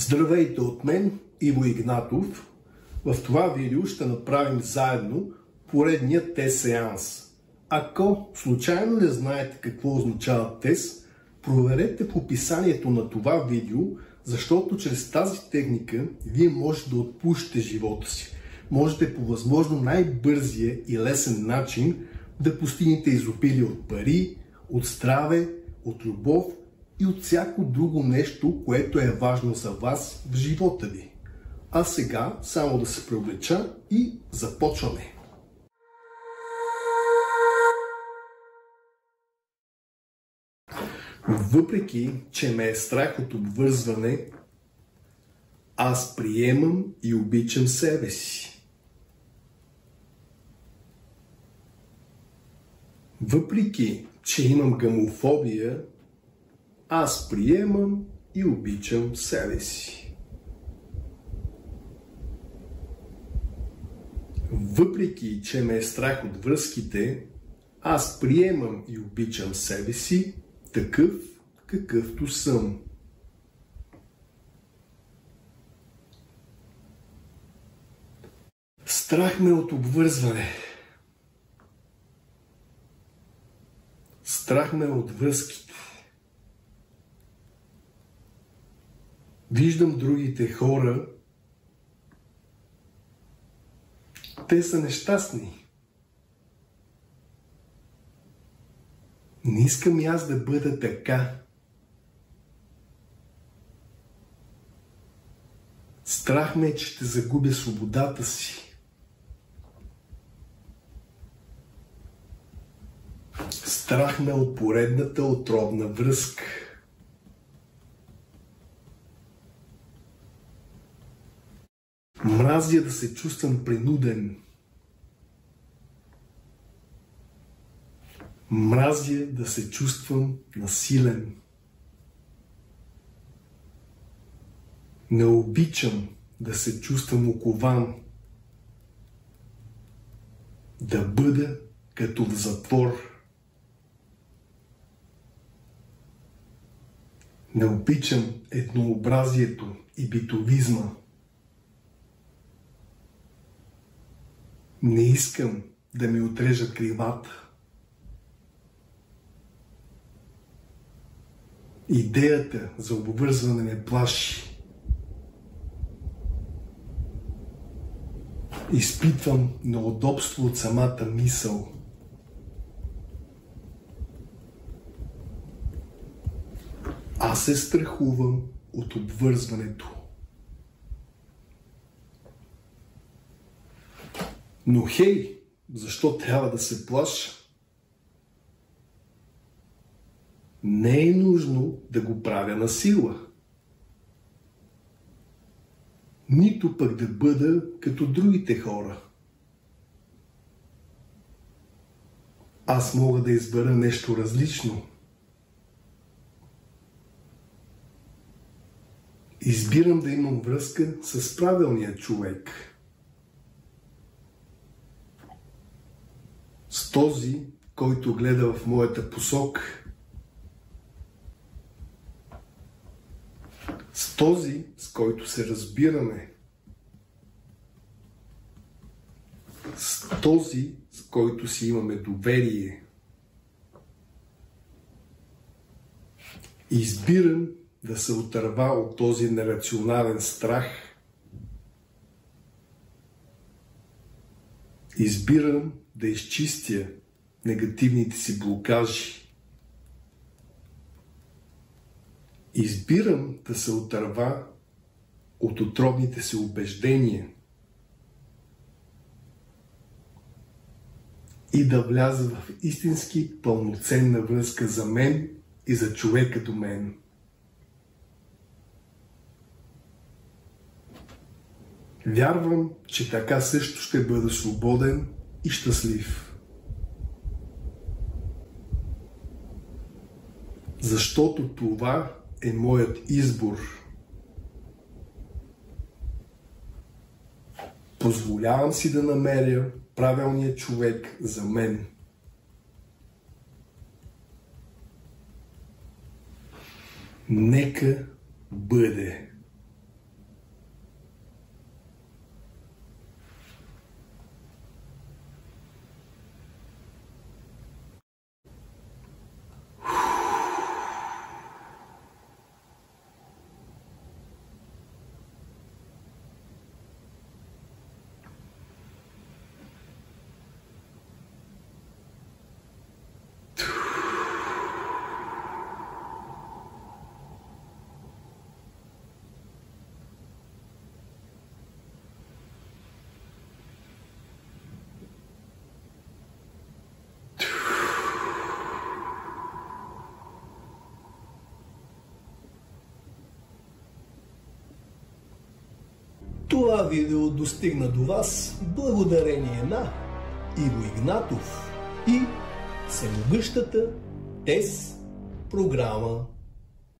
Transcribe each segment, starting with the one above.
Здравейте от мен, Иво Игнатов. В това видео ще направим заедно поредния тест сеанс. Ако случайно не знаете какво означава тест, проверете в описанието на това видео, защото чрез тази техника вие можете да отпушите живота си. Можете по възможно най-бързия и лесен начин да постигнете изобилие от пари, от здраве, от любов и от всяко друго нещо, което е важно за вас в живота ви. А сега само да се преоблеча и започваме! Въпреки, че ме е страх от обвързване, аз приемам и обичам себе си. Въпреки, че имам гомофобия, аз приемам и обичам себе си. Въпреки, че ме е страх от връзките, аз приемам и обичам себе си такъв, какъвто съм. Страх ме от обвързване. Страх ме от връзките. Виждам другите хора. Те са нещастни. Не искам и аз да бъда така. Страх ме, че ще загубя свободата си. Страх ме от поредната отровна връзка. Мразя да се чувствам принуден. Мразя да се чувствам насилен. Не обичам да се чувствам окован. Да бъда като в затвор. Не обичам еднообразието и битовизма. Не искам да ми отрежат кривата. Идеята за обвързване ме плаши. Изпитвам неудобство от самата мисъл. Аз се страхувам от обвързването. Но хей, защо трябва да се плаша? Не е нужно да го правя на сила. Нито пък да бъда като другите хора. Аз мога да избера нещо различно. Избирам да имам връзка с правилния човек. С този, който гледа в моята посока. С този, с който се разбираме. С този, с който си имаме доверие. Избирам да се отърва от този нерационален страх. Избирам да изчистя негативните си блокажи. Избирам да се отърва от отровните си убеждения и да вляза в истински пълноценна връзка за мен и за човека до мен. Вярвам, че така също ще бъда свободен и щастлив. Защото това е моят избор. Позволявам си да намеря правилния човек за мен. Нека бъде. Това видео достигна до вас благодарение на Иво Игнатов и всемогъщата ТЕС програма.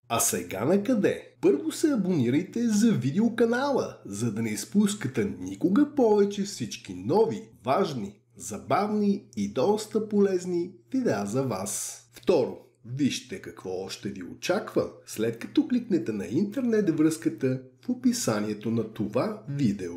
А сега на къде? Първо се абонирайте за видеоканала, за да не изпускате никога повече всички нови, важни, забавни и доста полезни видеа за вас. Второ, вижте какво още ви очаква, след като кликнете на интернет връзката в описанието на това видео.